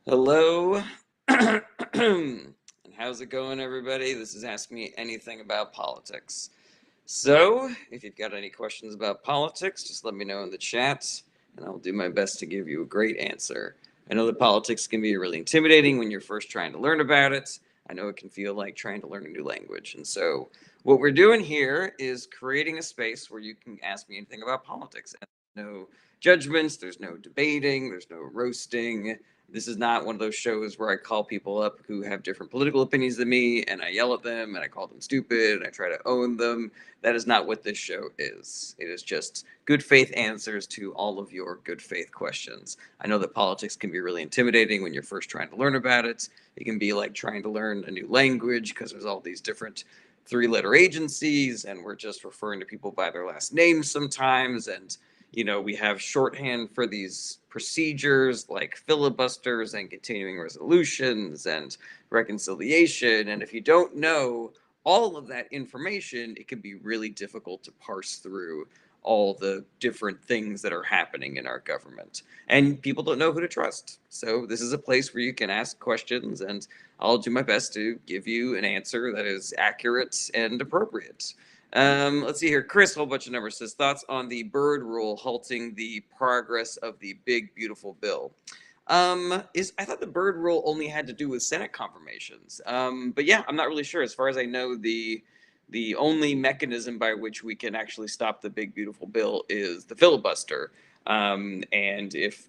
Hello. And how's it going, everybody? This is Ask Me Anything About Politics. So, if you've got any questions about politics, just let me know in the chat, and I'll do my best to give you a great answer. I know that politics can be really intimidating when you're first trying to learn about it. I know it can feel like trying to learn a new language. And so, what we're doing here is creating a space where you can ask me anything about politics. And no judgments, there's no debating, there's no roasting. This is not one of those shows where I call people up who have different political opinions than me and I yell at them and I call them stupid and I try to own them. That is not what this show is. It is just good faith answers to all of your good faith questions. I know that politics can be really intimidating when you're first trying to learn about it. It can be like trying to learn a new language because there's all these different three-letter agencies and we're just referring to people by their last names sometimes. And we have shorthand for these procedures like filibusters and continuing resolutions and reconciliation. And if you don't know all of that information, it can be really difficult to parse through all the different things that are happening in our government. And people don't know who to trust. So this is a place where you can ask questions, and I'll do my best to give you an answer that is accurate and appropriate. Let's see here. Chris, whole bunch of numbers, says thoughts on the Byrd rule halting the progress of the big beautiful bill. Is I thought the Byrd rule only had to do with Senate confirmations. But yeah, I'm not really sure. As far as I know, the only mechanism by which we can actually stop the big beautiful bill is the filibuster. And if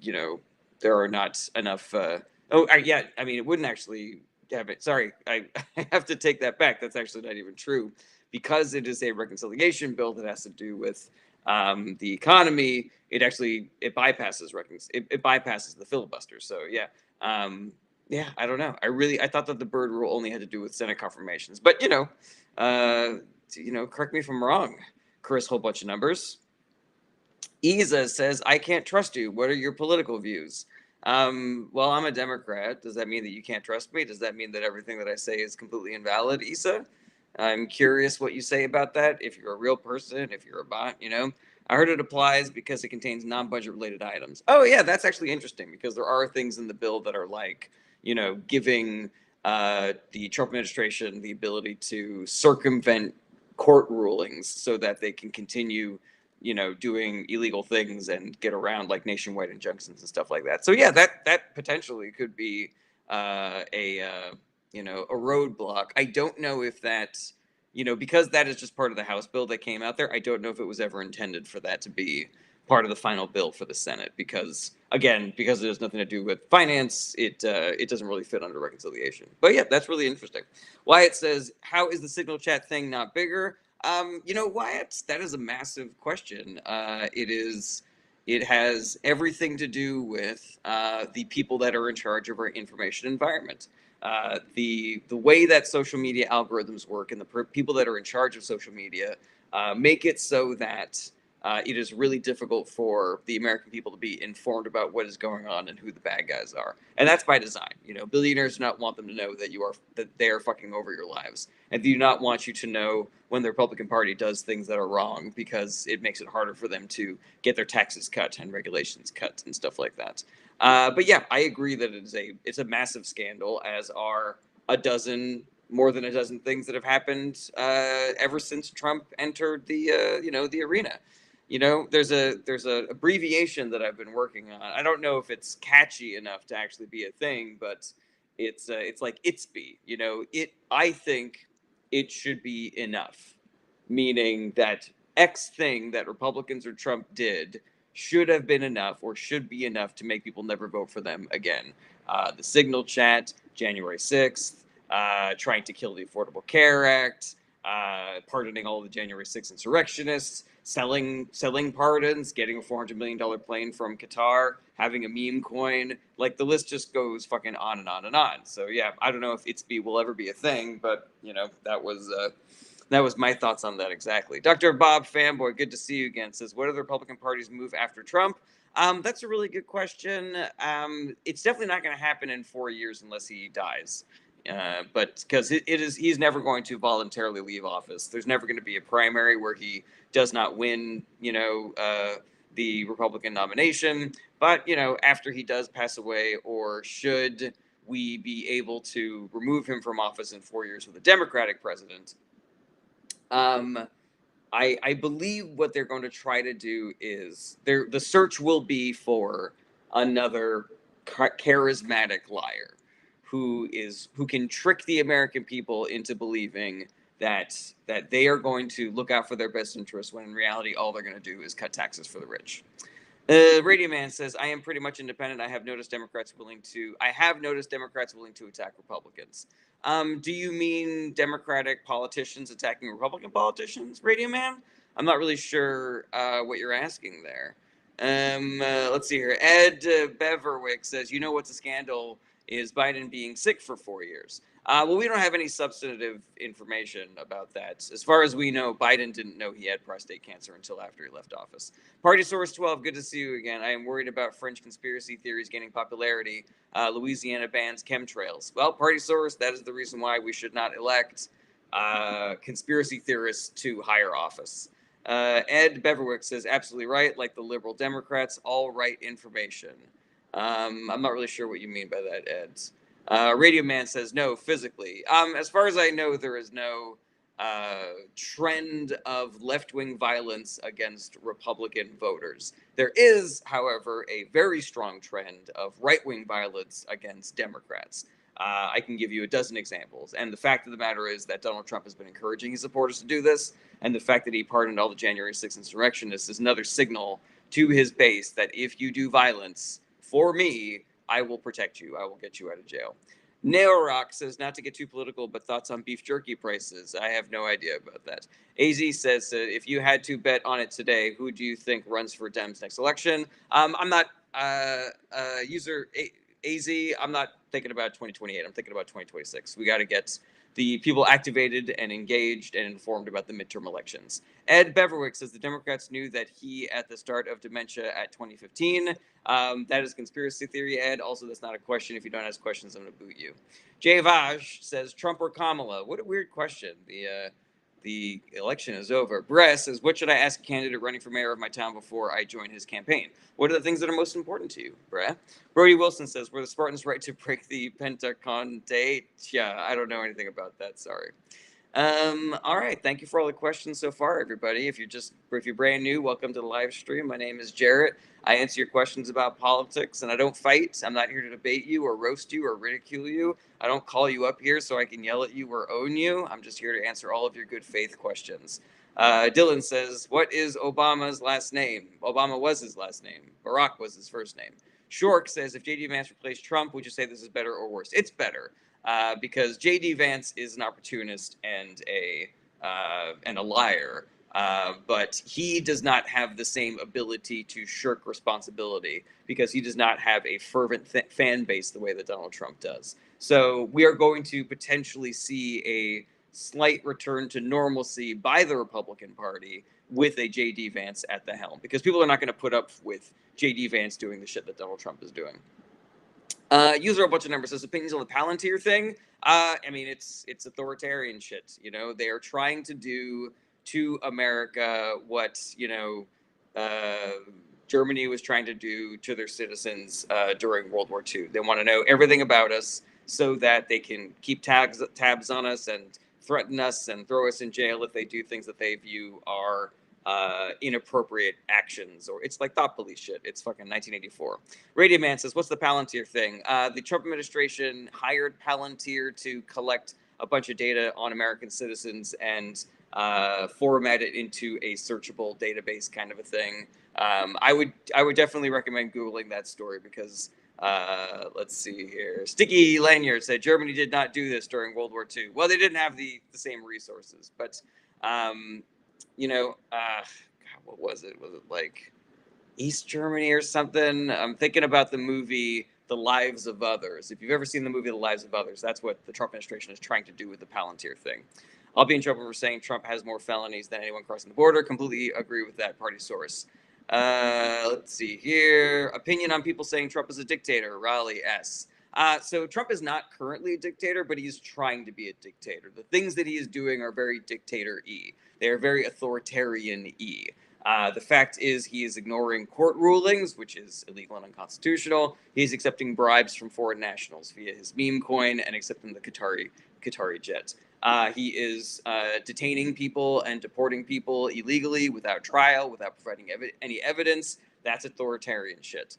there are not enough. Yeah, I mean, it wouldn't actually have it. Sorry, I have to take that back. That's actually not even true because it is a reconciliation bill that has to do with the economy. It bypasses it bypasses the filibuster. So yeah, yeah, I don't know. I thought that the Byrd rule only had to do with Senate confirmations, but correct me if I'm wrong. Chris, whole bunch of numbers. Isa says, I can't trust you. What are your political views? Well, I'm a Democrat. Does that mean that you can't trust me? Does that mean that everything that I say is completely invalid, Isa? I'm curious what you say about that. If you're a real person, if you're a bot. I heard it applies because it contains non-budget related items. Oh yeah, that's actually interesting because there are things in the bill that are like, giving the Trump administration the ability to circumvent court rulings so that they can continue doing illegal things and get around like nationwide injunctions and stuff like that. So yeah, that potentially could be a roadblock. I don't know if that because that is just part of the House bill that came out there. I don't know if it was ever intended for that to be part of the final bill for the Senate because because it has nothing to do with finance, it doesn't really fit under reconciliation. But yeah, that's really interesting. Wyatt says, "How is the Signal chat thing not bigger?" Wyatt, that is a massive question. It has everything to do with the people that are in charge of our information environment. The way that social media algorithms work and the people that are in charge of social media make it so that it is really difficult for the American people to be informed about what is going on and who the bad guys are, and that's by design. Billionaires do not want them to know that they are fucking over your lives, and do not want you to know when the Republican Party does things that are wrong because it makes it harder for them to get their taxes cut and regulations cut and stuff like that. But yeah, I agree that it's a massive scandal, as are more than a dozen things that have happened ever since Trump entered the arena. There's a abbreviation that I've been working on. I don't know if it's catchy enough to actually be a thing, but it's like ITSB. I think it should be enough, meaning that X thing that Republicans or Trump did should have been enough or should be enough to make people never vote for them again. The Signal chat, January 6th, trying to kill the Affordable Care Act, pardoning all the January 6th insurrectionists, selling pardons, getting a $400 million plane from Qatar, having a meme coin. Like, the list just goes fucking on and on and on. So yeah, I don't know if ITSB will ever be a thing, but that was my thoughts on that exactly. Dr. Bob Fanboy, good to see you again, says, what are the Republican Party's move after Trump? That's a really good question. It's definitely not going to happen in 4 years unless he dies. But because he's never going to voluntarily leave office. There's never going to be a primary where he does not win, the Republican nomination. But, after he does pass away, or should we be able to remove him from office in 4 years with a Democratic president, um, I believe what they're going to try to do is the search will be for another charismatic liar who can trick the American people into believing that they are going to look out for their best interests, when in reality all they're going to do is cut taxes for the rich. Radio Man says, I am pretty much independent. I have noticed Democrats willing to attack Republicans. Do you mean Democratic politicians attacking Republican politicians, Radio Man? I'm not really sure what you're asking there. Let's see here. Ed Beverwick says, what's a scandal is Biden being sick for 4 years. Well, we don't have any substantive information about that. As far as we know, Biden didn't know he had prostate cancer until after he left office. Party Source 12, good to see you again. I am worried about French conspiracy theories gaining popularity. Louisiana bans chemtrails. Well, Party Source, that is the reason why we should not elect conspiracy theorists to higher office. Ed Beverwick says, absolutely right, like the liberal Democrats, all right information. I'm not really sure what you mean by that, Ed. Radio Man says, no, physically. As far as I know, there is no trend of left-wing violence against Republican voters. There is, however, a very strong trend of right-wing violence against Democrats. I can give you a dozen examples. And the fact of the matter is that Donald Trump has been encouraging his supporters to do this. And the fact that he pardoned all the January 6th insurrectionists is another signal to his base that if you do violence for me, I will protect you. I will get you out of jail. Neorock says, not to get too political, but thoughts on beef jerky prices. I have no idea about that. AZ says, if you had to bet on it today, who do you think runs for Dems next election? I'm not user AZ. I'm not thinking about 2028. I'm thinking about 2026. We got to get the people activated and engaged and informed about the midterm elections. Ed Beverwick says the Democrats knew that he at the start of dementia at 2015. That is conspiracy theory, Ed. Also, that's not a question. If you don't ask questions, I'm going to boot you. Jay Vaj says Trump or Kamala. What a weird question. The election is over. Brett says, what should I ask a candidate running for mayor of my town before I join his campaign? What are the things that are most important to you, Brett? Brody Wilson says, were the Spartans right to break the Pentacontate? Yeah, I don't know anything about that. Sorry. All right. Thank you for all the questions so far, everybody. If you're brand new, welcome to the live stream. My name is Jarrett. I answer your questions about politics, and I don't fight. I'm not here to debate you or roast you or ridicule you. I don't call you up here so I can yell at you or own you. I'm just here to answer all of your good faith questions. Dylan says, what is Obama's last name? Obama was his last name. Barack was his first name. Shork says, if J.D. Vance replaced Trump, would you say this is better or worse? It's better. Because J.D. Vance is an opportunist and a liar, but he does not have the same ability to shirk responsibility because he does not have a fervent fan base the way that Donald Trump does. So we are going to potentially see a slight return to normalcy by the Republican Party with a J.D. Vance at the helm, because people are not going to put up with J.D. Vance doing the shit that Donald Trump is doing. User a bunch of numbers says opinions on the Palantir thing. I mean, it's authoritarian shit. They are trying to do to America what Germany was trying to do to their citizens during World War II. They want to know everything about us so that they can keep tabs on us and threaten us and throw us in jail if they do things that they view are inappropriate actions, or it's like thought police shit. It's fucking 1984. Radio Man says, what's the Palantir thing? The Trump administration hired Palantir to collect a bunch of data on American citizens and format it into a searchable database kind of a thing. I would definitely recommend Googling that story because let's see here. Sticky Lanyard said Germany did not do this during World War II. Well, they didn't have the same resources, but God, what was it? Was it like East Germany or something? I'm thinking about the movie The Lives of Others. If you've ever seen the movie The Lives of Others, that's what the Trump administration is trying to do with the Palantir thing. I'll be in trouble for saying Trump has more felonies than anyone crossing the border. Completely agree with that. Party source. Let's see here. Opinion on people saying Trump is a dictator. Raleigh S. So Trump is not currently a dictator, but he's trying to be a dictator. The things that he is doing are very dictator-y. They are very authoritarian-y. The fact is, he is ignoring court rulings, which is illegal and unconstitutional. He's accepting bribes from foreign nationals via his meme coin and accepting the Qatari jet. He is detaining people and deporting people illegally without trial, without providing any evidence. That's authoritarian shit.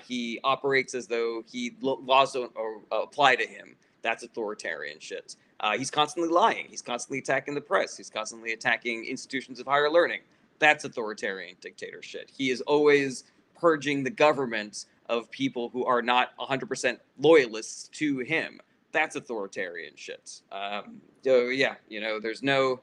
He operates as though laws don't apply to him. That's authoritarian shit. He's constantly lying. He's constantly attacking the press. He's constantly attacking institutions of higher learning. That's authoritarian dictator shit. He is always purging the government of people who are not 100% loyalists to him. That's authoritarian shit. So yeah, there's no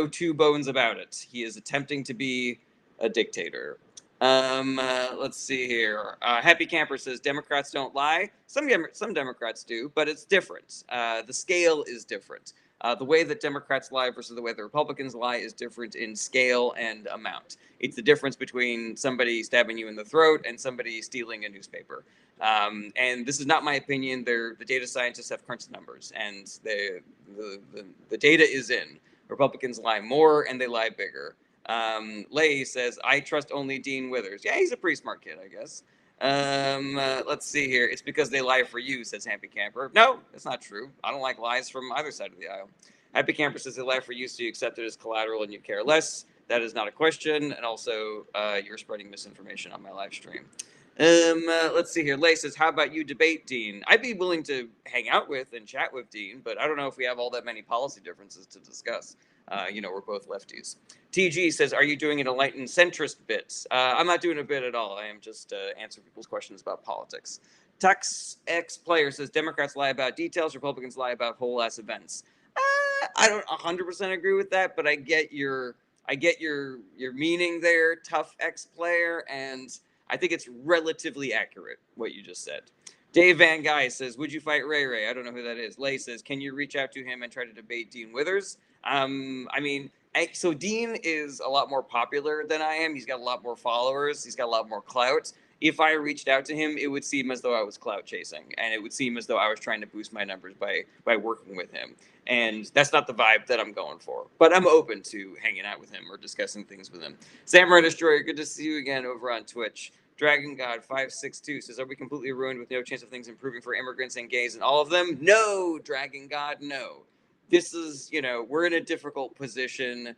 two bones about it. He is attempting to be a dictator. Let's see here. Happy Camper says Democrats don't lie. Some Democrats do, but it's different. The scale is different. The way that Democrats lie versus the way the Republicans lie is different in scale and amount. It's the difference between somebody stabbing you in the throat and somebody stealing a newspaper. And this is not my opinion. The data scientists have crunched numbers, and the data is in. Republicans lie more and they lie bigger. Lay says, I trust only Dean Withers. Yeah, he's a pretty smart kid, I guess. Let's see here. It's because they lie for you, says Happy Camper. No, that's not true. I don't like lies from either side of the aisle. Happy Camper says they lie for you, so you accept it as collateral and you care less. That is not a question. And also, you're spreading misinformation on my live stream. Let's see here. Lay says, how about you debate Dean? I'd be willing to hang out with and chat with Dean, but I don't know if we have all that many policy differences to discuss. We're both lefties. TG says, are you doing an enlightened centrist bit? I'm not doing a bit at all. I am just answering people's questions about politics. Tux X Player says, Democrats lie about details, Republicans lie about whole ass events. I don't 100% agree with that, but I get your meaning there, Tough X Player, and I think it's relatively accurate what you just said. Dave Van Guy says, would you fight Ray Ray? I don't know who that is. Lay says, can you reach out to him and try to debate Dean Withers? So Dean is a lot more popular than I am. He's got a lot more followers. He's got a lot more clout. If I reached out to him, it would seem as though I was clout chasing, and it would seem as though I was trying to boost my numbers by working with him. And that's not the vibe that I'm going for. But I'm open to hanging out with him or discussing things with him. Samurai Destroyer, good to see you again over on Twitch. Dragon God 562 says, are we completely ruined with no chance of things improving for immigrants and gays and all of them? No, Dragon God, no. This is, we're in a difficult position.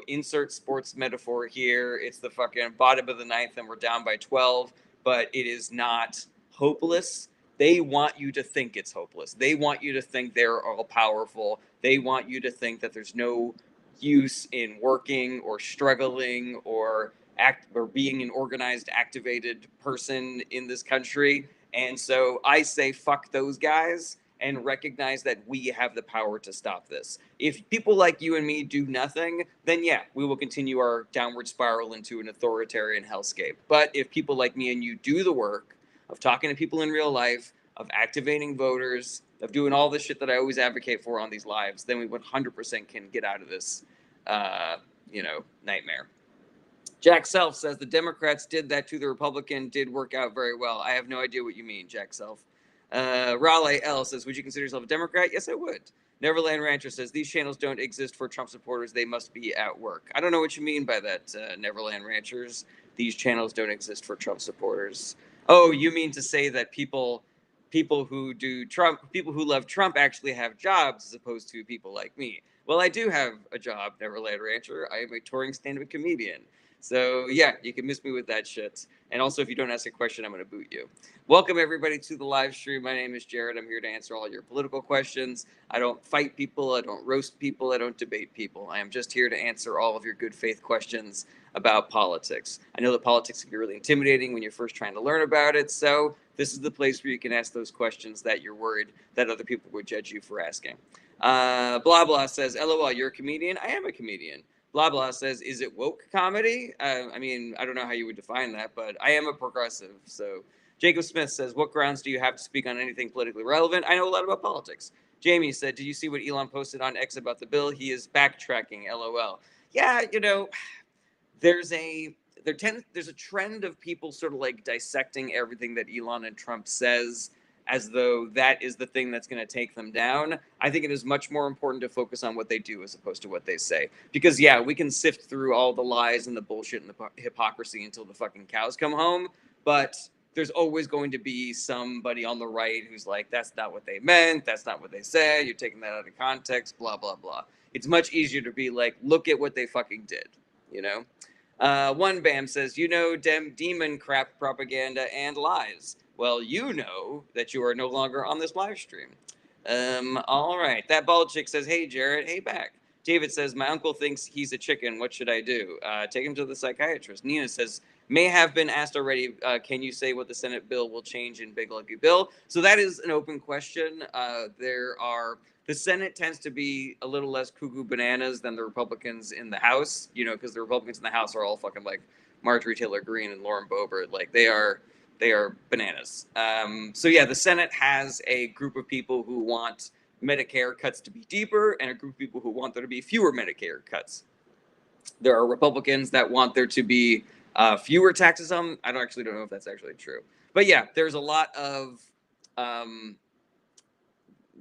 Insert sports metaphor here. It's the fucking bottom of the ninth and we're down by 12, but it is not hopeless. They want you to think it's hopeless. They want you to think they're all powerful. They want you to think that there's no use in working or struggling or being an organized, activated person in this country. And so I say, fuck those guys and recognize that we have the power to stop this. If people like you and me do nothing, then yeah, we will continue our downward spiral into an authoritarian hellscape. But if people like me and you do the work of talking to people in real life, of activating voters, of doing all the shit that I always advocate for on these lives, then we 100% can get out of this, nightmare. Jack Self says the Democrats did that to the Republican, did work out very well. I have no idea what you mean, Jack Self. Raleigh L says, would you consider yourself a Democrat? Yes, I would. Neverland Rancher says, these channels don't exist for Trump supporters. They must be at work. I don't know what you mean by that, Neverland Ranchers. These channels don't exist for Trump supporters. Oh, you mean to say that people who love Trump actually have jobs as opposed to people like me. Well, I do have a job, Neverland Rancher. I am a touring stand-up comedian. So yeah, you can miss me with that shit. And also, if you don't ask a question, I'm going to boot you. Welcome everybody to the live stream. My name is Jared. I'm here to answer all your political questions. I don't fight people. I don't roast people. I don't debate people. I am just here to answer all of your good faith questions about politics. I know that politics can be really intimidating when you're first trying to learn about it. So this is the place where you can ask those questions that you're worried that other people would judge you for asking. Blah blah says, LOL, you're a comedian? I am a comedian. Blah blah says, is it woke comedy? I don't know how you would define that, but I am a progressive. So Jacob Smith says, what grounds do you have to speak on anything politically relevant? I know a lot about politics. Jamie said, did you see what Elon posted on X about the bill? He is backtracking, LOL. Yeah, there's a trend of people sort of like dissecting everything that Elon and Trump says as though that is the thing that's going to take them down. I think it is much more important to focus on what they do as opposed to what they say. Because, yeah, we can sift through all the lies and the bullshit and the hypocrisy until the fucking cows come home, but there's always going to be somebody on the right who's like, that's not what they meant, that's not what they said, you're taking that out of context, blah, blah, blah. It's much easier to be like, look at what they fucking did, you know? One Bam says, you know, demon crap propaganda and lies. Well, you know that you are no longer on this live stream. All right. That bald chick says, hey, Jared, hey, back. David says, my uncle thinks he's a chicken. What should I do? Take him to the psychiatrist. Nina says, may have been asked already. Can you say what the Senate bill will change in Big Lucky Bill? So that is an open question. The Senate tends to be a little less cuckoo bananas than the Republicans in the House, you know, because the Republicans in the House are all fucking like Marjorie Taylor Greene and Lauren Boebert. Like they are bananas. So yeah, the Senate has a group of people who want Medicare cuts to be deeper and a group of people who want there to be fewer Medicare cuts. There are Republicans that want there to be fewer taxes on. I don't know if that's actually true, but yeah, there's a lot of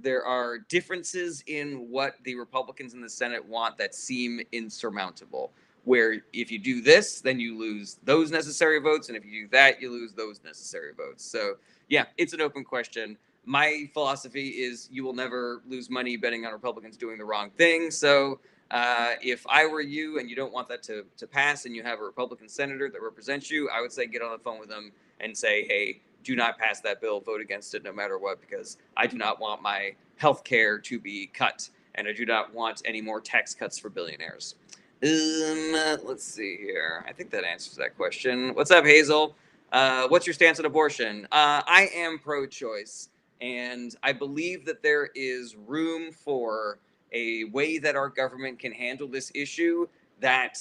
there are differences in what the Republicans in the Senate want that seem insurmountable. Where if you do this, then you lose those necessary votes, and if you do that, you lose those necessary votes. So yeah, it's an open question. My philosophy is you will never lose money betting on Republicans doing the wrong thing. So if I were you and you don't want that to pass and you have a Republican senator that represents you, I would say get on the phone with them and say, hey, do not pass that bill, vote against it no matter what, because I do not want my health care to be cut, and I do not want any more tax cuts for billionaires. Let's see here. I think that answers that question. What's up, Hazel? What's your stance on abortion? I am pro-choice, and I believe that there is room for a way that our government can handle this issue that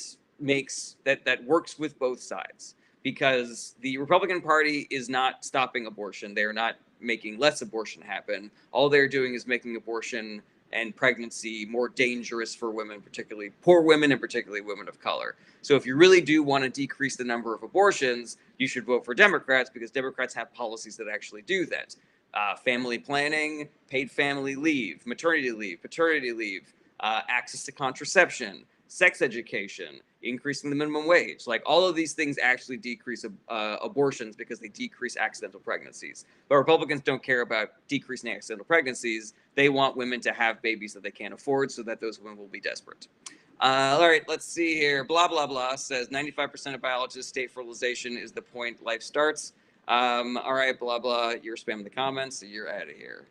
works with both sides. Because the Republican Party is not stopping abortion. They're not making less abortion happen. All they're doing is making abortion and pregnancy more dangerous for women, particularly poor women and particularly women of color. So if you really do want to decrease the number of abortions, you should vote for Democrats because Democrats have policies that actually do that. Family planning, paid family leave, maternity leave, paternity leave, access to contraception, sex education, increasing the minimum wage. Like all of these things actually decrease abortions because they decrease accidental pregnancies. But Republicans don't care about decreasing accidental pregnancies. They want women to have babies that they can't afford so that those women will be desperate. All right, let's see here. Blah, blah, blah says 95% of biologists state fertilization is the point life starts. All right, blah, blah. You're spamming the comments, so you're out of here.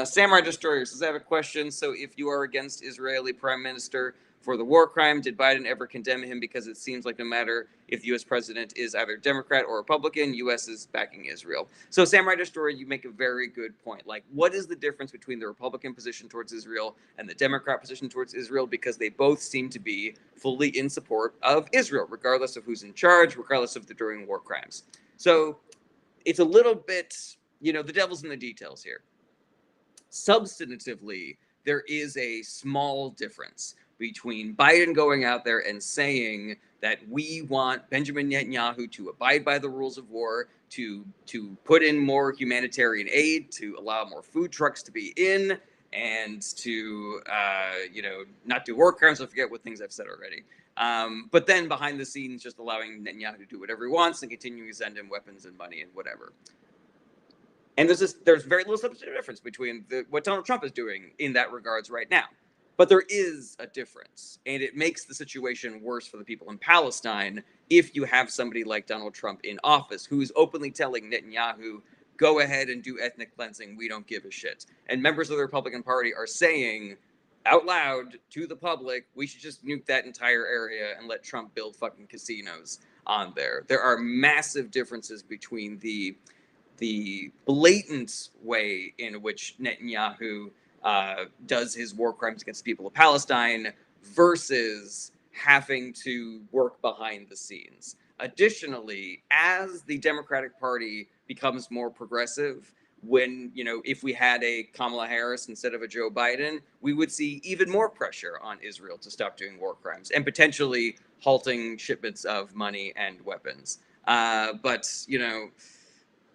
Samurai Destroyer says, I have a question. So if you are against Israeli Prime Minister for the war crime, did Biden ever condemn him? Because it seems like no matter if the U.S. president is either Democrat or Republican, U.S. is backing Israel. So Samurai Destroyer, you make a very good point. Like, what is the difference between the Republican position towards Israel and the Democrat position towards Israel? Because they both seem to be fully in support of Israel, regardless of who's in charge, regardless if they're doing war crimes. So it's a little bit, the devil's in the details here. Substantively, there is a small difference between Biden going out there and saying that we want Benjamin Netanyahu to abide by the rules of war, to put in more humanitarian aid, to allow more food trucks to be in, and to not do war crimes. I forget what things I've said already. But then behind the scenes, just allowing Netanyahu to do whatever he wants and continuing to send him weapons and money and whatever. And there's very little substantive difference between what Donald Trump is doing in that regards right now. But there is a difference, and it makes the situation worse for the people in Palestine if you have somebody like Donald Trump in office who's openly telling Netanyahu, go ahead and do ethnic cleansing, we don't give a shit. And members of the Republican Party are saying out loud to the public, we should just nuke that entire area and let Trump build fucking casinos on there. There are massive differences between the blatant way in which Netanyahu does his war crimes against the people of Palestine versus having to work behind the scenes. Additionally, as the Democratic Party becomes more progressive, if we had a Kamala Harris instead of a Joe Biden, we would see even more pressure on Israel to stop doing war crimes and potentially halting shipments of money and weapons. But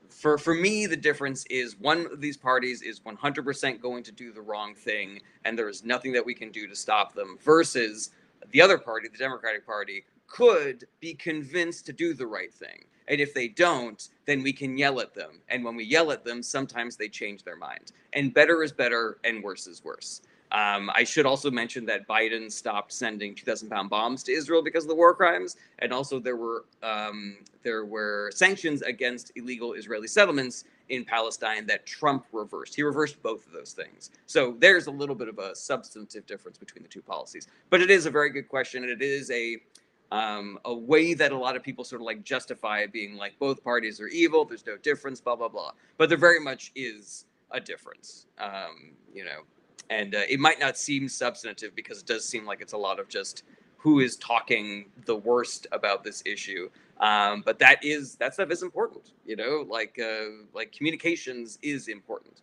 for me, the difference is one of these parties is 100% going to do the wrong thing, and there is nothing that we can do to stop them, versus the other party, the Democratic Party, could be convinced to do the right thing. And if they don't, then we can yell at them. And when we yell at them, sometimes they change their mind. And better is better, and worse is worse. I should also mention that Biden stopped sending 2,000-pound bombs to Israel because of the war crimes, and also there were sanctions against illegal Israeli settlements in Palestine that Trump reversed. He reversed both of those things. So there's a little bit of a substantive difference between the two policies. But it is a very good question, and it is a way that a lot of people sort of like justify being like both parties are evil. There's no difference, blah blah blah. But there very much is a difference, you know. And it might not seem substantive because it does seem like it's a lot of just who is talking the worst about this issue. But that stuff is important, you know, like communications is important,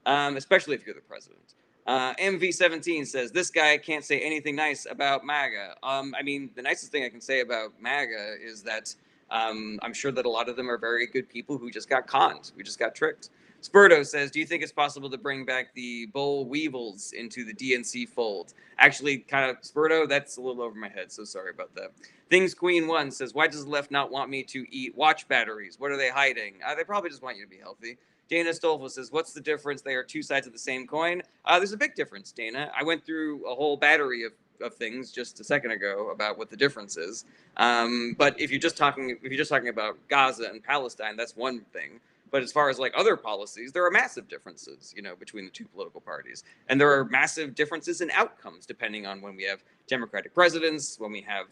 especially if you're the president. MV17 says, this guy can't say anything nice about MAGA. I mean, the nicest thing I can say about MAGA is that I'm sure that a lot of them are very good people who just got conned. We just got tricked. Spurto says, do you think it's possible to bring back the Boll Weevils into the DNC fold? Actually, kind of, Spurto, that's a little over my head, so sorry about that. Things Queen 1 says, why does the left not want me to eat watch batteries? What are they hiding? They probably just want you to be healthy. Dana Stolfo says, what's the difference? They are two sides of the same coin. There's a big difference, Dana. I went through a whole battery of things just a second ago about what the difference is. But if you're just talking about Gaza and Palestine, that's one thing. But as far as like other policies, there are massive differences, you know, between the two political parties. And there are massive differences in outcomes depending on when we have Democratic presidents, when we have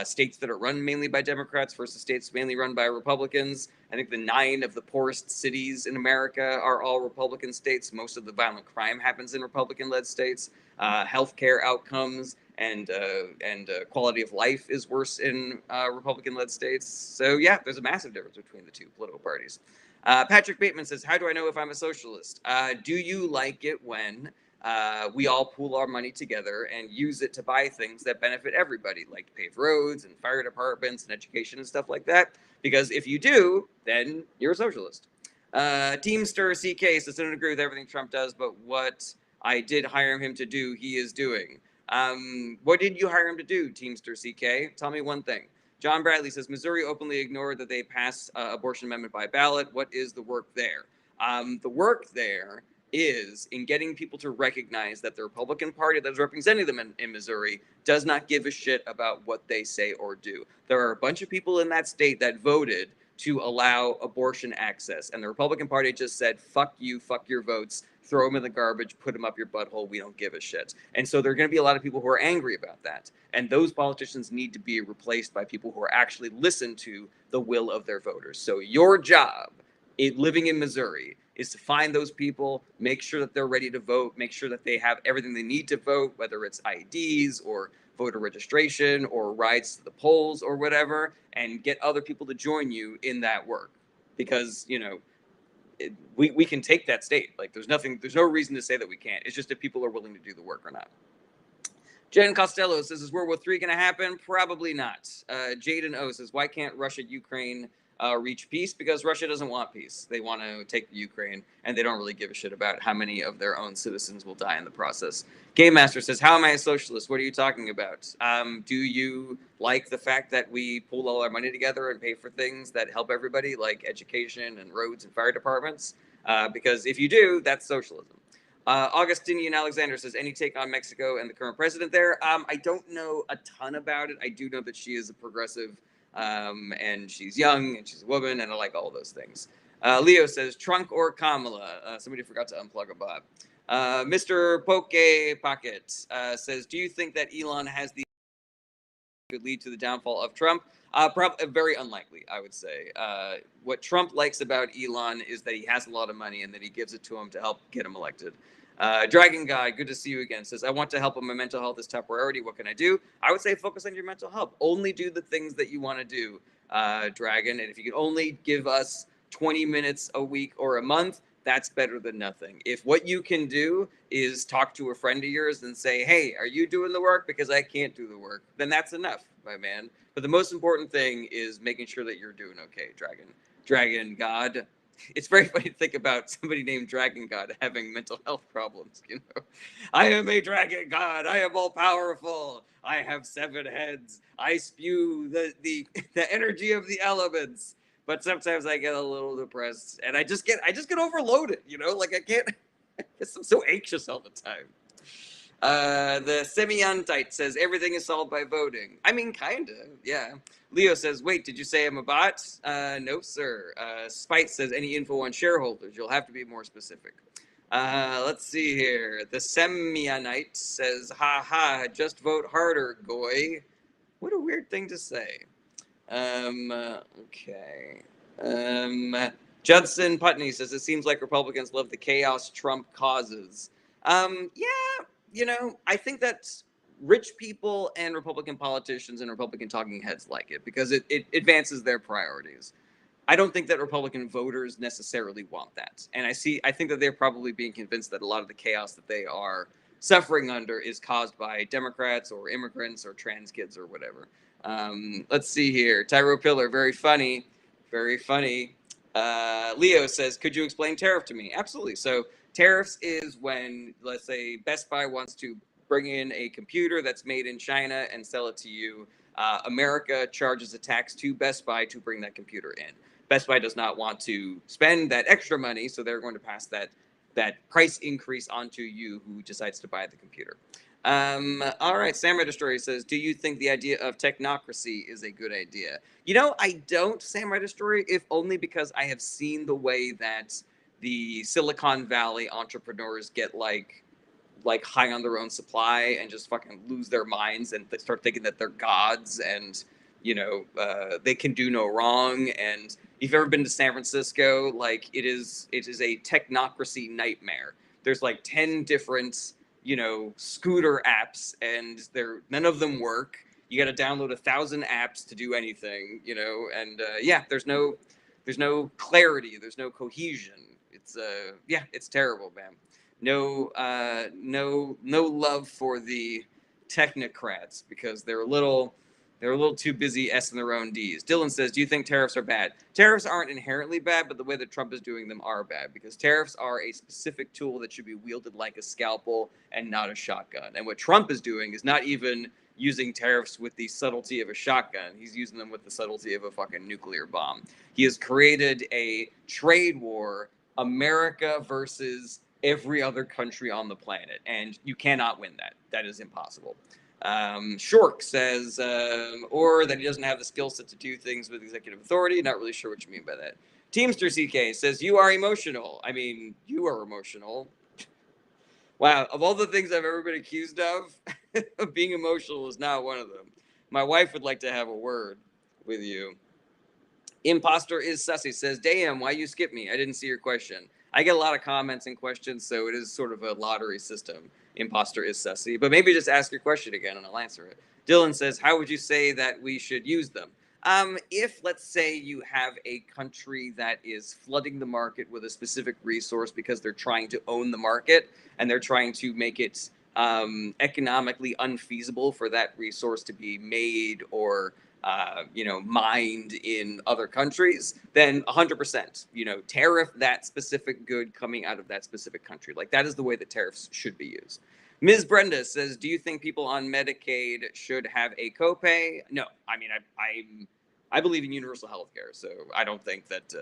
states that are run mainly by Democrats versus states mainly run by Republicans. I think the 9 of the poorest cities in America are all Republican states. Most of the violent crime happens in Republican-led states. Healthcare outcomes and quality of life is worse in Republican-led states. So yeah, there's a massive difference between the two political parties. Patrick Bateman says, how do I know if I'm a socialist? Do you like it when we all pool our money together and use it to buy things that benefit everybody, like paved roads and fire departments and education and stuff like that? Because if you do, then you're a socialist. Teamster CK says, I don't agree with everything Trump does, but what I did hire him to do, he is doing. What did you hire him to do, Teamster CK? Tell me one thing. John Bradley says, Missouri openly ignored that they passed abortion amendment by ballot. What is the work there? The work there is in getting people to recognize that the Republican Party that is representing them in Missouri does not give a shit about what they say or do. There are a bunch of people in that state that voted to allow abortion access, and the Republican Party just said, fuck you, fuck your votes, throw them in the garbage, put them up your butthole, we don't give a shit. And so there are going to be a lot of people who are angry about that. And those politicians need to be replaced by people who are actually listen to the will of their voters. So your job living in Missouri is to find those people, make sure that they're ready to vote, make sure that they have everything they need to vote, whether it's IDs or voter registration or rides to the polls or whatever, and get other people to join you in that work. Because, you know, we can take that state. Like there's no reason to say that we can't. It's just if people are willing to do the work or not. Jen Costello says, is World War III going to happen? Probably not. Jaden O says, why can't Russia, Ukraine reach peace? Because Russia doesn't want peace. They want to take the Ukraine, and they don't really give a shit about how many of their own citizens will die in the process. Game Master says, how am I a socialist? What are you talking about? Do you like the fact that we pool all our money together and pay for things that help everybody, like education and roads and fire departments? Because if you do, that's socialism. Augustinian Alexander says, any take on Mexico and the current president there? I don't know a ton about it. I do know that she is a progressive, and she's young, and she's a woman, and I like all those things. Leo says, Trunk or Kamala? Somebody forgot to unplug a bot. Mr. Poke Pocket says, do you think that Elon has the could lead to the downfall of Trump? Probably very unlikely, I would say. What Trump likes about Elon is that he has a lot of money and that he gives it to him to help get him elected. Dragon Guy, good to see you again, says, I want to help with my mental health is top priority. What can I do? I would say focus on your mental health. Only do the things that you want to do, Dragon. And if you could only give us 20 minutes a week or a month, that's better than nothing. If what you can do is talk to a friend of yours and say, hey, are you doing the work? Because I can't do the work, then that's enough, my man. But the most important thing is making sure that you're doing okay, Dragon God. it's very funny to think about somebody named Dragon God having mental health problems. I am a dragon god. I am all powerful. I have 7 heads. I spew the energy of the elements. But sometimes I get a little depressed, and I just get overloaded. Like I can't. I'm so anxious all the time. The Semiontite says everything is solved by voting. I mean, kind of, yeah. Leo says, wait, did you say I'm a bot? No, sir. Spite says, any info on shareholders? You'll have to be more specific. Let's see here. The Semionite says, ha ha, just vote harder, goy. What a weird thing to say. Okay. Judson Putney says, it seems like Republicans love the chaos Trump causes. Yeah, I think that rich people and Republican politicians and Republican talking heads like it because it advances their priorities. I don't think that Republican voters necessarily want that. And I think that they're probably being convinced that a lot of the chaos that they are suffering under is caused by Democrats or immigrants or trans kids or whatever. Let's see here. Tyro Pillar, very funny. Very funny. Leo says, could you explain tariff to me? Absolutely. So tariffs is when, let's say, Best Buy wants to bring in a computer that's made in China and sell it to you. America charges a tax to Best Buy to bring that computer in. Best Buy does not want to spend that extra money, so they're going to pass that price increase onto you who decides to buy the computer. All right, Samurai Destroyer says, do you think the idea of technocracy is a good idea? I don't, Samurai Destroyer, if only because I have seen the way that the Silicon Valley entrepreneurs get like high on their own supply and just fucking lose their minds and start thinking that they're gods and they can do no wrong. And if you've ever been to San Francisco, like it is a technocracy nightmare. There's like 10 different scooter apps and none of them work. You got to download 1,000 apps to do anything, and yeah, there's no clarity, there's no cohesion. It's terrible, man. No love for the technocrats because they're a little too busy S-ing their own D's. Dylan says, do you think tariffs are bad? Tariffs aren't inherently bad, but the way that Trump is doing them are bad because tariffs are a specific tool that should be wielded like a scalpel and not a shotgun. And what Trump is doing is not even using tariffs with the subtlety of a shotgun. He's using them with the subtlety of a fucking nuclear bomb. He has created a trade war, America versus every other country on the planet, and you cannot win that. That is impossible. Shork says, or that he doesn't have the skill set to do things with executive authority. Not really sure what you mean by that. Teamster CK says, you are emotional. I mean, you are emotional. Wow, of all the things I've ever been accused of, being emotional is not one of them. My wife would like to have a word with you. Imposter is Sussy says, damn, why you skip me? I didn't see your question. I get a lot of comments and questions, so it is sort of a lottery system. Imposter is Sussy. But maybe just ask your question again and I'll answer it. Dylan says, how would you say that we should use them? If, let's say, you have a country that is flooding the market with a specific resource because they're trying to own the market and they're trying to make it economically unfeasible for that resource to be made or mined in other countries, then 100%, tariff that specific good coming out of that specific country. Like that is the way that tariffs should be used. Ms. Brenda says, do you think people on Medicaid should have a copay? No, I mean, I believe in universal health care, so I don't think that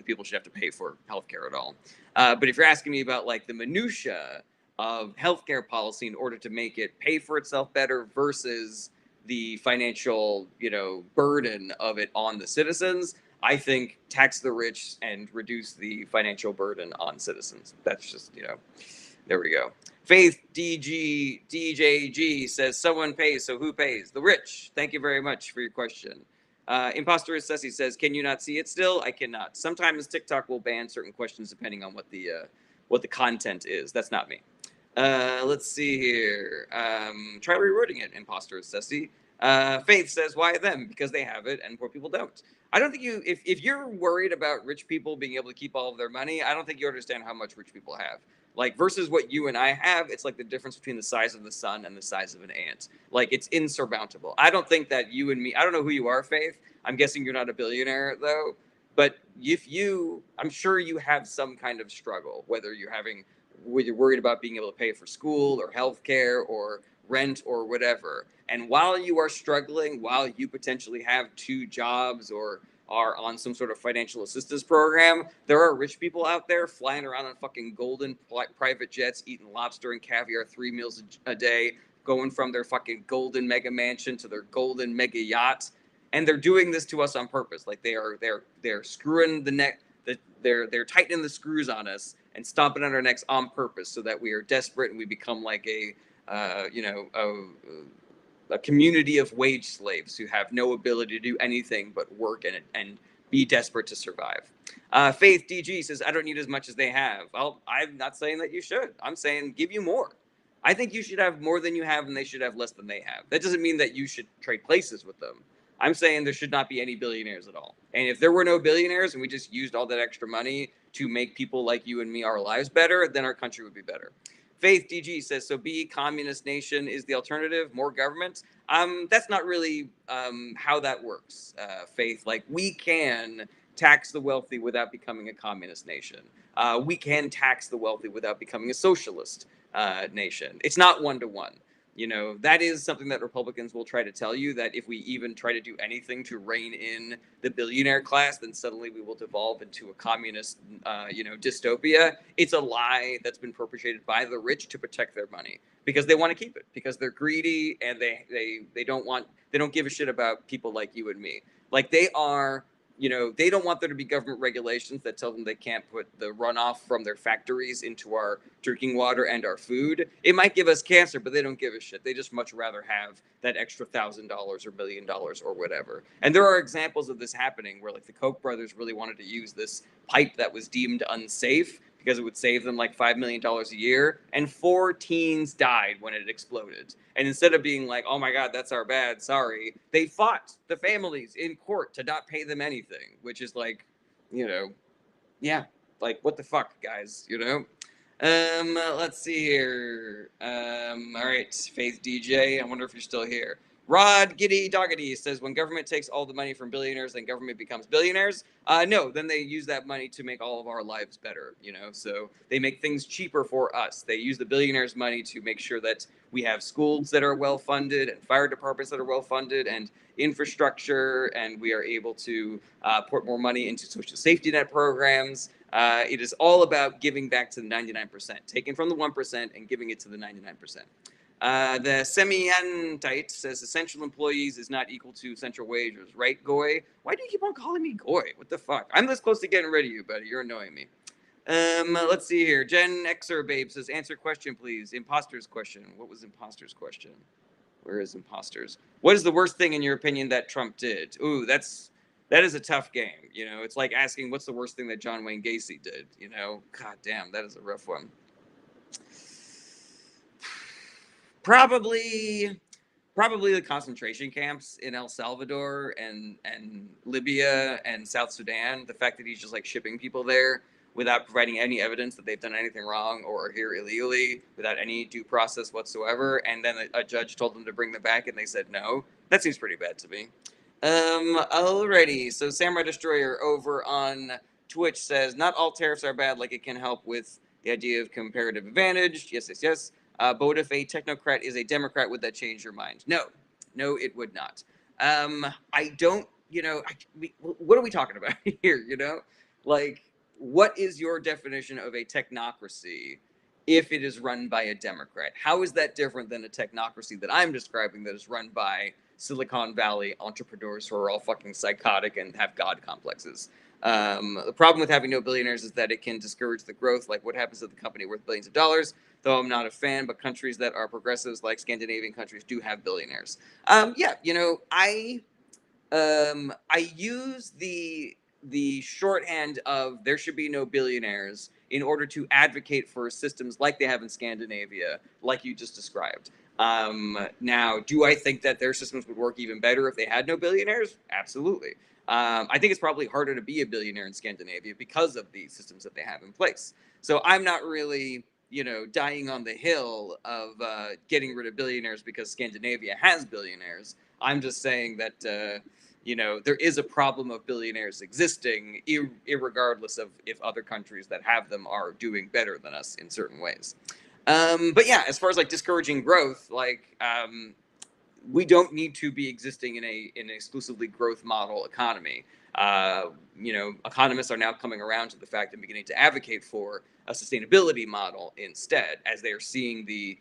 people should have to pay for healthcare at all. But if you're asking me about like the minutia of healthcare policy in order to make it pay for itself better versus the financial, burden of it on the citizens, I think tax the rich and reduce the financial burden on citizens. That's just, there we go. Faith DJG says, someone pays, so who pays? The rich. Thank you very much for your question. Imposter is Ceci says, can you not see it still? I cannot. Sometimes TikTok will ban certain questions depending on what the content is. That's not me. Let's see here. Try rewording it, Imposter is Ceci. Faith says, why them? Because they have it and poor people don't. I don't think if you're worried about rich people being able to keep all of their money, I don't think you understand how much rich people have. Like versus what you and I have, it's like the difference between the size of the sun and the size of an ant. Like it's insurmountable. I don't think that you and me, I don't know who you are, Faith. I'm guessing you're not a billionaire though. But I'm sure you have some kind of struggle, whether you're worried about being able to pay for school or healthcare or rent or whatever. And while you are struggling, while you potentially have two jobs or are on some sort of financial assistance program, there are rich people out there flying around on fucking golden private jets, eating lobster and caviar 3 meals a day, going from their fucking golden mega mansion to their golden mega yacht, and they're doing this to us on purpose. Like they're screwing the neck, they're tightening the screws on us and stomping on our necks on purpose, so that we are desperate and we become like a community of wage slaves who have no ability to do anything but work and be desperate to survive. Faith DG says, I don't need as much as they have. Well, I'm not saying that you should. I'm saying give you more. I think you should have more than you have, and they should have less than they have. That doesn't mean that you should trade places with them. I'm saying there should not be any billionaires at all. And if there were no billionaires and we just used all that extra money to make people like you and me our lives better, then our country would be better. Faith DG says, so B, communist nation is the alternative, more government. That's not really how that works, Faith. Like, we can tax the wealthy without becoming a communist nation. We can tax the wealthy without becoming a socialist nation. It's not one to one. You know, that is something that Republicans will try to tell you, that if we even try to do anything to rein in the billionaire class, then suddenly we will devolve into a communist, dystopia. It's a lie that's been perpetrated by the rich to protect their money, because they want to keep it, because they're greedy, and they don't give a shit about people like you and me. Like, they don't want there to be government regulations that tell them they can't put the runoff from their factories into our drinking water and our food. It might give us cancer, but they don't give a shit. They just much rather have that extra $1,000 or $1,000,000 or whatever. And there are examples of this happening where, like, the Koch brothers really wanted to use this pipe that was deemed unsafe because it would save them like $5 million a year, and 4 teens died when it exploded. And instead of being like, oh my God, that's our bad, sorry, they fought the families in court to not pay them anything, which is like, yeah, like, what the fuck, guys, Let's see here. All right, Faith DJ, I wonder if you're still here. Rod Giddy Doggedy says, when government takes all the money from billionaires, then government becomes billionaires. No, then they use that money to make all of our lives better, So they make things cheaper for us. They use the billionaires' money to make sure that we have schools that are well funded, and fire departments that are well funded, and infrastructure, and we are able to put more money into social safety net programs. It is all about giving back to the 99%, taking from the 1% and giving it to the 99%. The Semiantite says essential employees is not equal to central wages, right, Goy? Why do you keep on calling me Goy? What the fuck? I'm this close to getting rid of you, buddy. You're annoying me. Let's see here. Gen Xer Babe says, answer question, please. Imposter's question. What was Imposter's question? Where is Imposters? What is the worst thing in your opinion that Trump did? Ooh, that is a tough game. It's like asking what's the worst thing that John Wayne Gacy did. God damn, that is a rough one. Probably the concentration camps in El Salvador and Libya and South Sudan. The fact that he's just like shipping people there without providing any evidence that they've done anything wrong or are here illegally, without any due process whatsoever, and then a judge told them to bring them back and they said no. That seems pretty bad to me. Alrighty. So Samurai Destroyer over on Twitch says, not all tariffs are bad, like it can help with the idea of comparative advantage. Yes, yes, yes. But what if a technocrat is a Democrat? Would that change your mind? No, it would not. I don't, what are we talking about here? Like, what is your definition of a technocracy if it is run by a Democrat? How is that different than a technocracy that I'm describing that is run by Silicon Valley entrepreneurs who are all fucking psychotic and have God complexes? The problem with having no billionaires is that it can discourage the growth. Like, what happens to the company worth billions of dollars? Though I'm not a fan, but countries that are progressives, like Scandinavian countries, do have billionaires. I use the shorthand of there should be no billionaires in order to advocate for systems like they have in Scandinavia, like you just described. Now, do I think that their systems would work even better if they had no billionaires? Absolutely. I think it's probably harder to be a billionaire in Scandinavia because of the systems that they have in place. So I'm not really, dying on the hill of getting rid of billionaires because Scandinavia has billionaires. I'm just saying that there is a problem of billionaires existing, irregardless of if other countries that have them are doing better than us in certain ways. But yeah, as far as like discouraging growth, we don't need to be existing in an exclusively growth model economy. Economists are now coming around to the fact and beginning to advocate for a sustainability model instead, as they are seeing the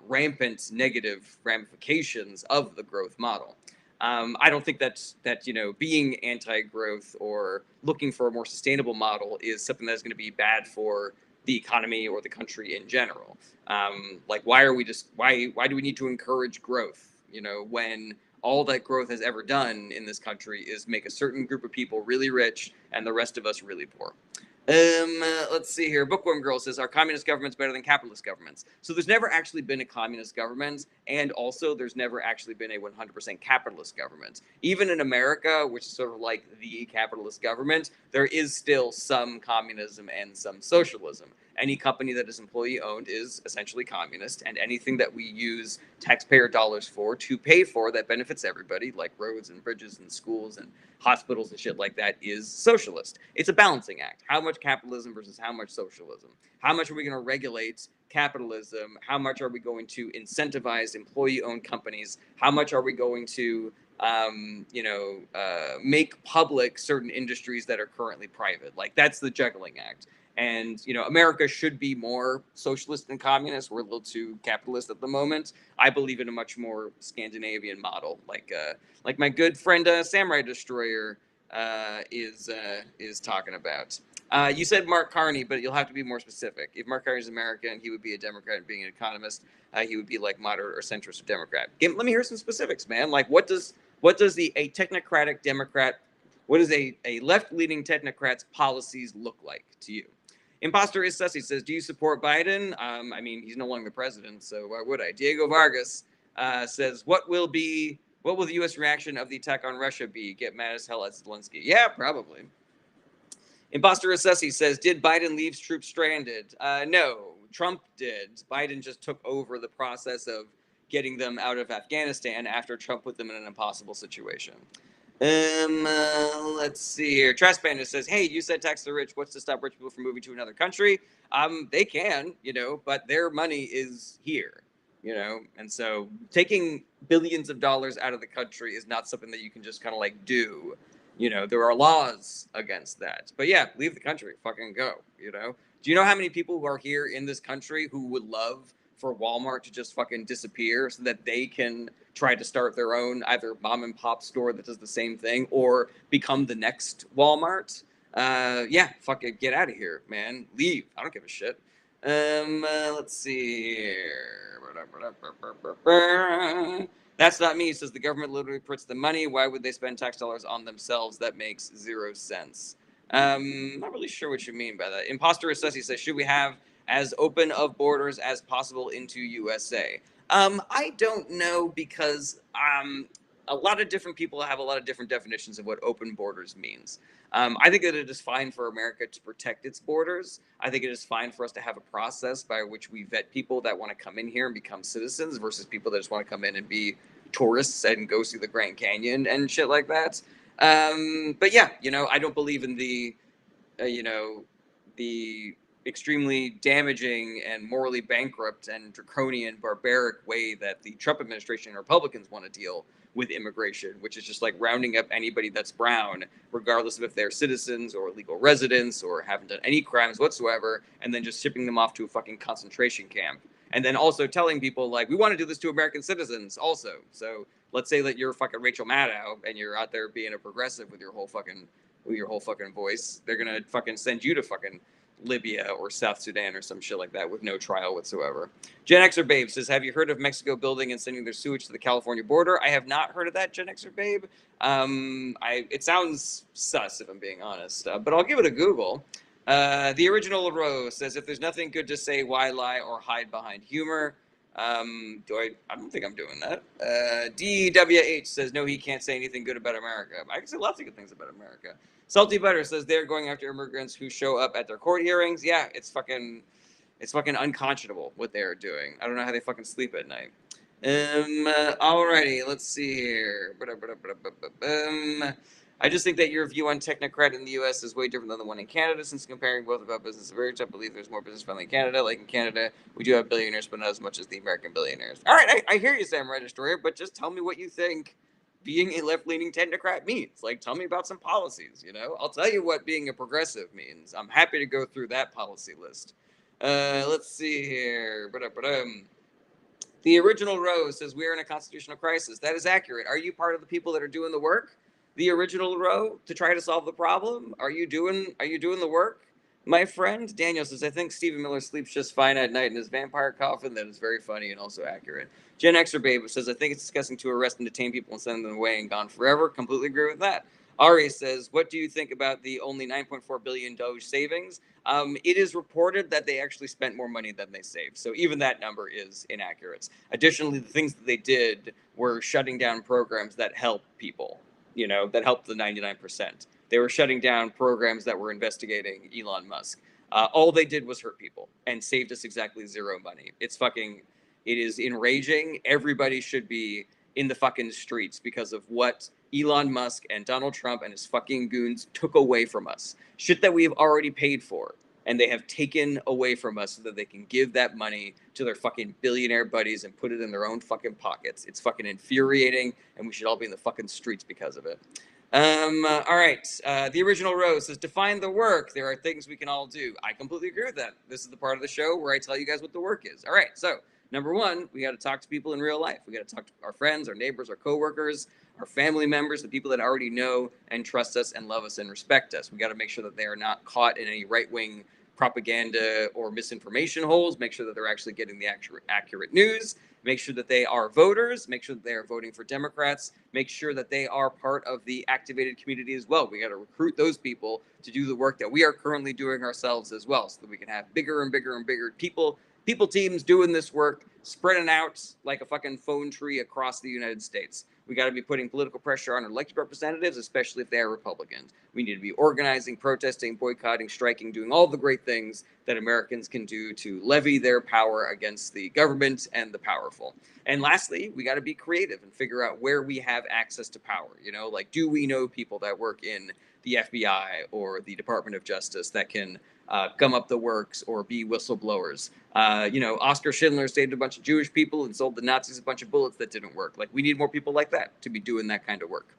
rampant negative ramifications of the growth model. I don't think that being anti-growth or looking for a more sustainable model is something that's going to be bad for the economy or the country in general. Why do we need to encourage growth? When all that growth has ever done in this country is make a certain group of people really rich and the rest of us really poor. Let's see here. Bookworm Girl says, "Are communist governments better than capitalist governments?" So there's never actually been a communist government, and also there's never actually been a 100% capitalist government. Even in America, which is sort of like the capitalist government, there is still some communism and some socialism. Any company that is employee owned is essentially communist, and anything that we use taxpayer dollars for to pay for that benefits everybody, like roads and bridges and schools and hospitals and shit like that, is socialist. It's a balancing act. How much capitalism versus how much socialism? How much are we going to regulate capitalism? How much are we going to incentivize employee-owned companies? How much are we going to make public certain industries that are currently private? Like, that's the juggling act. And, America should be more socialist than communist. We're a little too capitalist at the moment. I believe in a much more Scandinavian model, like my good friend Samurai Destroyer is talking about. You said Mark Carney, but you'll have to be more specific. If Mark Carney's American, he would be a Democrat. Being an economist, he would be like moderate or centrist or Democrat. Let me hear some specifics, man. Like, what does a technocratic Democrat, what does a left-leaning technocrat's policies look like to you? Imposter is Sussy says, "Do you support Biden?" I mean, he's no longer the president, so why would I? Diego Vargas says, "What will the U.S. reaction of the attack on Russia be? Get mad as hell at Zelensky." Yeah, probably. Imposter Assessi says, "Did Biden leave troops stranded?" No, Trump did. Biden just took over the process of getting them out of Afghanistan after Trump put them in an impossible situation. Let's see here. Trash Bandit says, "Hey, you said tax the rich. What's to stop rich people from moving to another country?" They can, but their money is here, and so taking billions of dollars out of the country is not something that you can just kind of like do. There are laws against that. But yeah, leave the country. Fucking go, Do you know how many people who are here in this country who would love for Walmart to just fucking disappear so that they can try to start their own either mom and pop store that does the same thing or become the next Walmart? Yeah, fuck it, get out of here, man. Leave. I don't give a shit. Let's see here. That's not me. Says the government literally puts the money. Why would they spend tax dollars on themselves? That makes zero sense. Not really sure what you mean by that. Imposter Assessi says, "Should we have as open of borders as possible into USA?" I don't know, because a lot of different people have a lot of different definitions of what open borders means. I think that it is fine for America to protect its borders. I think it is fine for us to have a process by which we vet people that want to come in here and become citizens versus people that just want to come in and be tourists and go see the Grand Canyon and shit like that. But yeah, I don't believe in the extremely damaging and morally bankrupt and draconian, barbaric way that the Trump administration and Republicans want to deal with immigration, which is just like rounding up anybody that's brown, regardless of if they're citizens or legal residents or haven't done any crimes whatsoever, and then just shipping them off to a fucking concentration camp. And then also telling people, like, we want to do this to American citizens also. So let's say that you're fucking Rachel Maddow and you're out there being a progressive with your whole fucking voice. They're gonna fucking send you to fucking Libya or South Sudan or some shit like that with no trial whatsoever. Gen Xer Babe says, "Have you heard of Mexico building and sending their sewage to the California border?" I have not heard of that, Gen Xer Babe. It sounds sus, if I'm being honest, but I'll give it a Google. The original Rose says, "If there's nothing good to say, why lie or hide behind humor?" I don't think I'm doing that. DWH says, "No, he can't say anything good about America." I can say lots of good things about America. Salty Butter says they're going after immigrants who show up at their court hearings. Yeah, it's fucking unconscionable what they're doing. I don't know how they fucking sleep at night. Alrighty, let's see here. I just think that your view on technocrat in the U.S. is way different than the one in Canada. Since comparing both about business and marriage, I believe there's more business friendly in Canada. Like in Canada, we do have billionaires, but not as much as the American billionaires. All right, I hear you, Sam Destroyer, but just tell me what you think being a left leaning technocrat means. Like, tell me about some policies. I'll tell you what being a progressive means. I'm happy to go through that policy list. Let's see here. The original Rose says we are in a constitutional crisis. That is accurate. Are you part of the people that are doing the work? The original row to try to solve the problem? Are you doing the work? My friend Daniel says, I think Stephen Miller sleeps just fine at night in his vampire coffin. That is very funny and also accurate. Gen Xer Babe says, I think it's disgusting to arrest and detain people and send them away and gone forever. Completely agree with that. Ari says, what do you think about the only 9.4 billion Doge savings? It is reported that they actually spent more money than they saved. So even that number is inaccurate. Additionally, the things that they did were shutting down programs that help people, that helped the 99%. They were shutting down programs that were investigating Elon Musk. All they did was hurt people and saved us exactly zero money. It is enraging. Everybody should be in the fucking streets because of what Elon Musk and Donald Trump and his fucking goons took away from us. Shit that we have already paid for and they have taken away from us so that they can give that money to their fucking billionaire buddies and put it in their own fucking pockets. It's fucking infuriating, and we should all be in the fucking streets because of it. All right. The original Rose says, define the work. There are things we can all do. I completely agree with that. This is the part of the show where I tell you guys what the work is. All right. So, number one, we got to talk to people in real life. We got to talk to our friends, our neighbors, our coworkers, our family members, the people that already know and trust us and love us and respect us. We got to make sure that they are not caught in any right wing propaganda or misinformation holes. Make sure that they're actually getting the accurate news. Make sure that they are voters. Make sure that they are voting for Democrats. Make sure that they are part of the activated community as well. We got to recruit those people to do the work that we are currently doing ourselves as well, so that we can have bigger and bigger and bigger people teams doing this work, spreading out like a fucking phone tree across the United States. We got to be putting political pressure on elected representatives, especially if they are Republicans. We need to be organizing, protesting, boycotting, striking, doing all the great things that Americans can do to levy their power against the government and the powerful. And lastly, we got to be creative and figure out where we have access to power. Like, do we know people that work in the FBI or the Department of Justice that can gum up the works or be whistleblowers? Oscar Schindler saved a bunch of Jewish people and sold the Nazis a bunch of bullets that didn't work. Like, we need more people like that to be doing that kind of work.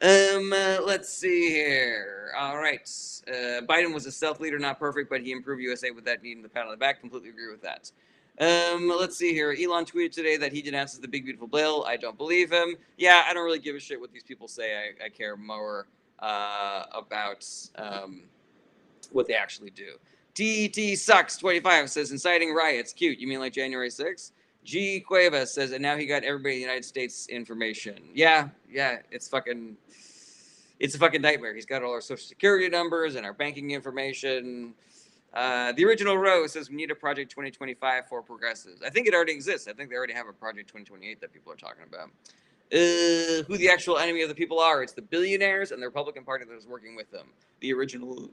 Let's see here. All right. Biden was a stealth leader, not perfect, but he improved USA with that needing the pat on the back. Completely agree with that. Let's see here. Elon tweeted today that he denounces the big beautiful bill. I don't believe him. Yeah, I don't really give a shit what these people say. I care more about what they actually do. TT Sucks 25 says inciting riots. Cute. You mean like January 6th? G Cuevas says, and now he got everybody in the United States information. Yeah, it's a fucking nightmare. He's got all our social security numbers and our banking information. The original Rose says we need a Project 2025 for progressives. I think it already exists. I think they already have a Project 2028 that people are talking about. Who the actual enemy of the people are? It's the billionaires and the Republican Party that is working with them. The original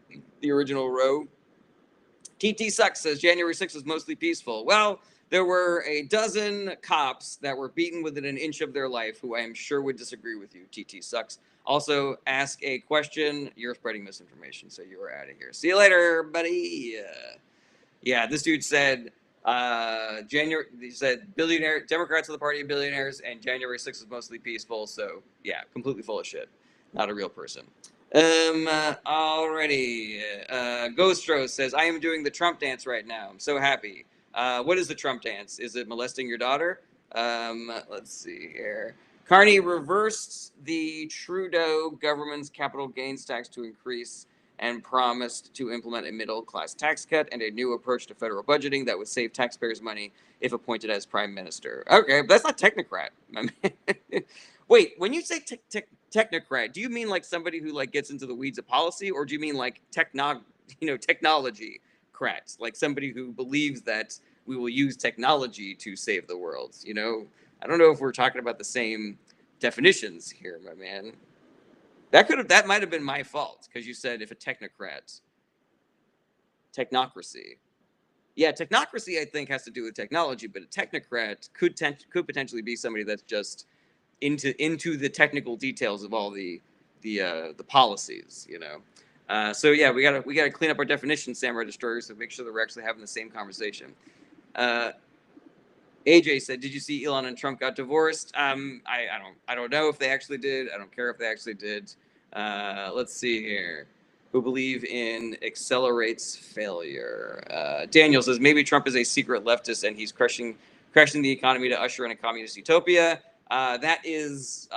Row. TT Sucks says January 6th was mostly peaceful. Well, there were a dozen cops that were beaten within an inch of their life who I am sure would disagree with you. TT Sucks. Also, ask a question. You're spreading misinformation, so you are out of here. See you later, buddy. Yeah, this dude said he said billionaire Democrats are the party of billionaires, and January 6th is mostly peaceful. So yeah, completely full of shit. Not a real person. Already. Ghostro says, I am doing the Trump dance right now. I'm so happy. What is the Trump dance? Is it molesting your daughter? Let's see here. Carney reversed the Trudeau government's capital gains tax to increase and promised to implement a middle-class tax cut and a new approach to federal budgeting that would save taxpayers money if appointed as prime minister. Okay, but that's not technocrat. Wait, when you say technocrat, do you mean like somebody who like gets into the weeds of policy, or do you mean like technology crats, like somebody who believes that we will use technology to save the world? I don't know if we're talking about the same definitions here, my man. That might have been my fault because you said if a technocrat, technocracy. Yeah, technocracy, I think, has to do with technology, but a technocrat could potentially be somebody that's just into the technical details of all the policies, you know. So yeah, we gotta clean up our definition, Samurai Destroyers, to make sure that we're actually having the same conversation. Uh, AJ said, "Did you see Elon and Trump got divorced?" I don't know if they actually did. I don't care if they actually did. Let's see here. Who believe in accelerates failure? Daniel says maybe Trump is a secret leftist and he's crashing the economy to usher in a communist utopia. That is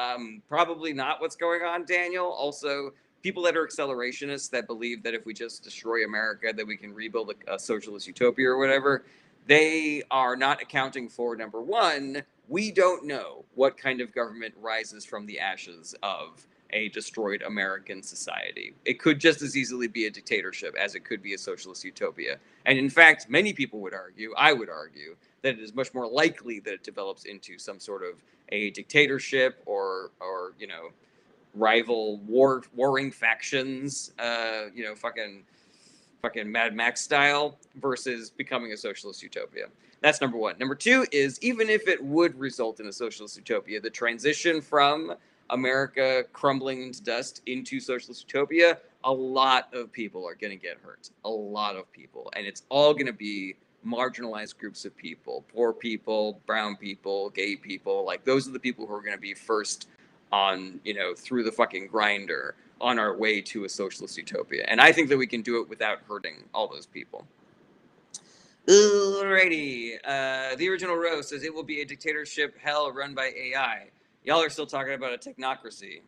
probably not what's going on, Daniel. Also, people that are accelerationists that believe that if we just destroy America, that we can rebuild a socialist utopia or whatever, they are not accounting for number one, we don't know what kind of government rises from the ashes of a destroyed American society. It could just as easily be a dictatorship as it could be a socialist utopia. And in fact, many people would argue, I would argue, that it is much more likely that it develops into some sort of a dictatorship or rival warring factions, fucking Mad Max style versus becoming a socialist utopia. That's number one. Number two is even if it would result in a socialist utopia, the transition from America crumbling into dust into socialist utopia, a lot of people are going to get hurt. A lot of people. And it's all going to be marginalized groups of people, poor people, brown people, gay people. Like those are the people who are going to be first on, through the fucking grinder on our way to a socialist utopia. And I think that we can do it without hurting all those people. Alrighty. The original Rose says it will be a dictatorship hell run by AI. Y'all are still talking about a technocracy,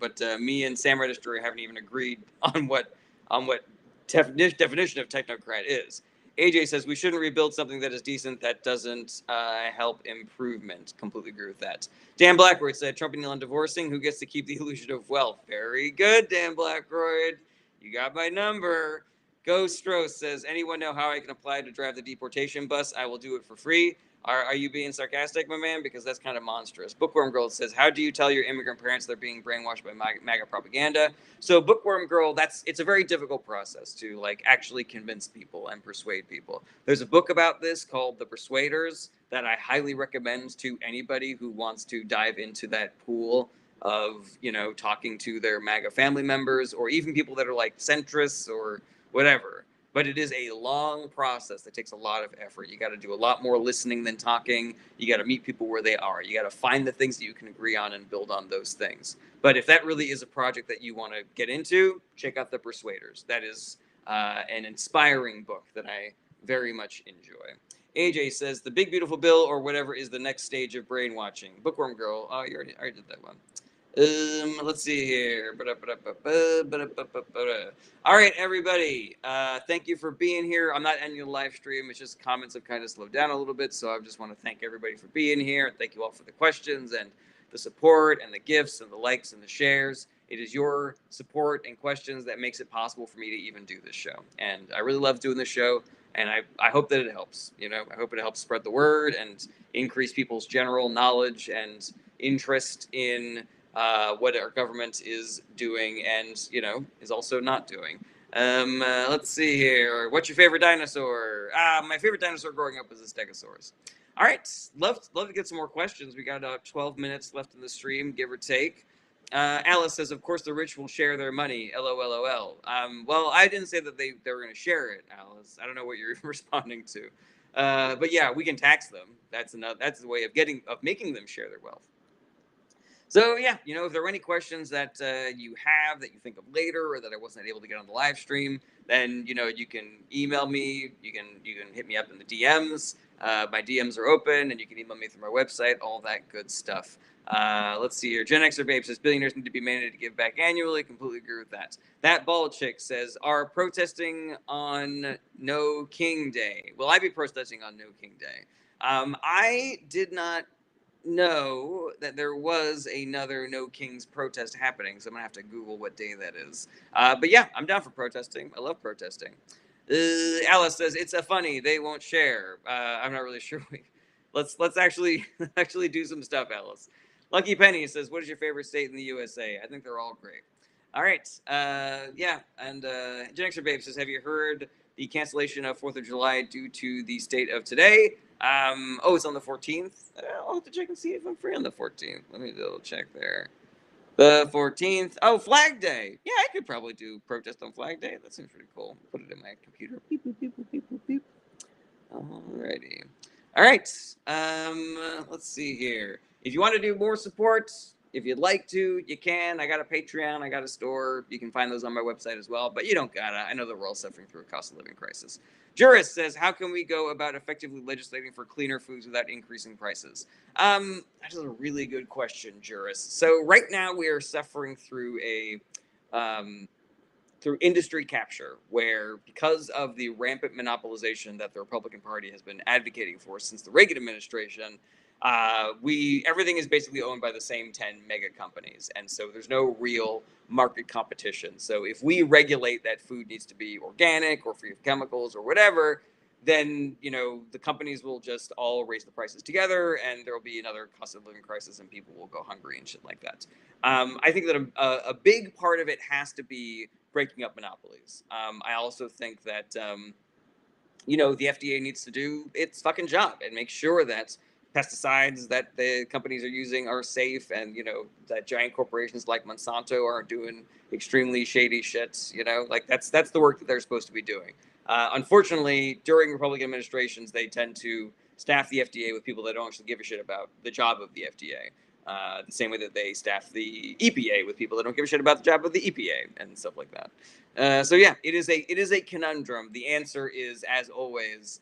but me and Samurai Destroyer haven't even agreed on what definition of technocrat is. AJ says we shouldn't rebuild something that is decent that doesn't help improvement. Completely agree with that. Dan Blackroyd said Trump and Elon divorcing. Who gets to keep the illusion of wealth? Very good, Dan Blackroyd. You got my number. Ghost Rose says, anyone know how I can apply to drive the deportation bus? I will do it for free. Are you being sarcastic, my man? Because that's kind of monstrous. Bookworm Girl says, how do you tell your immigrant parents they're being brainwashed by MAGA propaganda? So Bookworm Girl, it's a very difficult process to actually convince people and persuade people. There's a book about this called The Persuaders that I highly recommend to anybody who wants to dive into that pool of, talking to their MAGA family members or even people that are centrists or whatever. But it is a long process that takes a lot of effort. You got to do a lot more listening than talking. You got to meet people where they are. You got to find the things that you can agree on and build on those things. But if that really is a project that you want to get into, check out The Persuaders. That is an inspiring book that I very much enjoy. AJ says, the Big Beautiful Bill or whatever is the next stage of brainwashing. Bookworm Girl, oh, you already did that one. Let's see here. All right, everybody. Thank you for being here. I'm not ending the live stream. It's just comments have kind of slowed down a little bit. So I just want to thank everybody for being here. Thank you all for the questions and the support and the gifts and the likes and the shares. It is your support and questions that makes it possible for me to even do this show. And I really love doing this show. And I hope that it helps. I hope it helps spread the word and increase people's general knowledge and interest in what our government is doing and, is also not doing. Let's see here. What's your favorite dinosaur? My favorite dinosaur growing up was the Stegosaurus. All right. Love to get some more questions. We got 12 minutes left in the stream, give or take. Alice says, of course, the rich will share their money. LOLOL. Well, I didn't say that they were going to share it, Alice. I don't know what you're responding to. But yeah, we can tax them. That's the way of making them share their wealth. So yeah, if there are any questions that you have that you think of later or that I wasn't able to get on the live stream, then you can email me. You can hit me up in the DMs. My DMs are open, and you can email me through my website. All that good stuff. Let's see here. Gen Xer Babe says billionaires need to be mandated to give back annually. Completely agree with that. That bald chick says, are protesting on No King Day? Will I be protesting on No King Day? I did not know that there was another No Kings protest happening, so I'm gonna have to Google what day that is. But yeah, I'm down for protesting. I love protesting. Alice says it's a funny. They won't share. I'm not really sure. Let's actually do some stuff, Alice. Lucky Penny says, "What is your favorite state in the USA?" I think they're all great. All right. Yeah. And Gen Xer Babe says, have you heard the cancellation of 4th of July due to the state of today. It's on the 14th. I'll have to check and see if I'm free on the 14th. Let me double check there. The 14th. Oh, Flag Day. Yeah, I could probably do protest on Flag Day. That seems pretty cool. Put it in my computer. Beep, beep, beep, beep, beep, beep. Alrighty. All right. Let's see here. If you want to do more support, if you'd like to, you can. I got a Patreon. I got a store. You can find those on my website as well. But you don't gotta. I know that we're all suffering through a cost of living crisis. Jurist says, "How can we go about effectively legislating for cleaner foods without increasing prices?" That is a really good question, Jurist. So right now we are suffering through through industry capture, where because of the rampant monopolization that the Republican Party has been advocating for since the Reagan administration, everything is basically owned by the same 10 mega companies, and so there's no real market competition. So if we regulate that food needs to be organic or free of chemicals or whatever, then the companies will just all raise the prices together, and there will be another cost of living crisis, and people will go hungry and shit like that. I think that a big part of it has to be breaking up monopolies. I also think that the FDA needs to do its fucking job and make sure that pesticides that the companies are using are safe, and that giant corporations like Monsanto aren't doing extremely shady shit. Like that's the work that they're supposed to be doing. Unfortunately, during Republican administrations, they tend to staff the FDA with people that don't actually give a shit about the job of the FDA. The same way that they staff the EPA with people that don't give a shit about the job of the EPA and stuff like that. So yeah, it is a conundrum. The answer is, as always,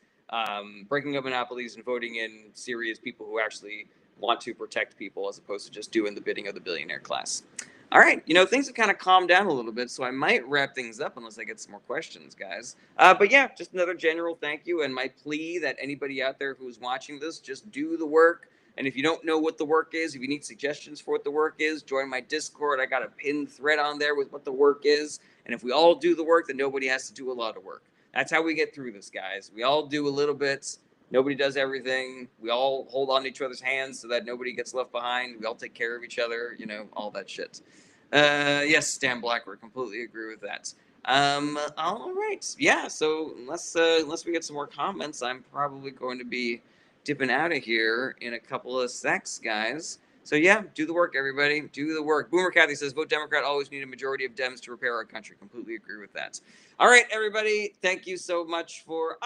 breaking up monopolies and voting in serious people who actually want to protect people, as opposed to just doing the bidding of the billionaire class. All right, things have kind of calmed down a little bit, so I might wrap things up unless I get some more questions, guys. But yeah, just another general thank you, and my plea that anybody out there who's watching this, just do the work. And if you don't know what the work is, if you need suggestions for what the work is, join my Discord. I got a pinned thread on there with what the work is. And if we all do the work, then nobody has to do a lot of work. That's how we get through this, guys. We all do a little bit. Nobody does everything. We all hold on to each other's hands so that nobody gets left behind. We all take care of each other, all that shit. Yes, Stan Blackwood, completely agree with that. All right. Yeah, so unless we get some more comments, I'm probably going to be dipping out of here in a couple of secs, guys. So yeah, do the work, everybody. Do the work. Boomer Kathy says, vote Democrat. Always need a majority of Dems to repair our country. Completely agree with that. All right, everybody. Thank you so much for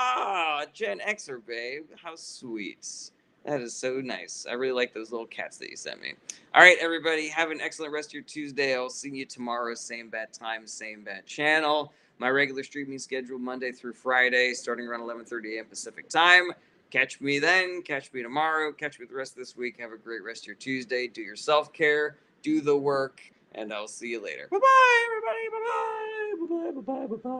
Gen Xer, babe. How sweet. That is so nice. I really like those little cats that you sent me. All right, everybody. Have an excellent rest of your Tuesday. I'll see you tomorrow. Same bad time, same bad channel. My regular streaming schedule Monday through Friday, starting around 11:30 a.m. Pacific time. Catch me then. Catch me tomorrow. Catch me the rest of this week. Have a great rest of your Tuesday. Do your self-care. Do the work. And I'll see you later. Bye-bye, everybody. Bye-bye. Bye-bye. Bye-bye. Bye-bye.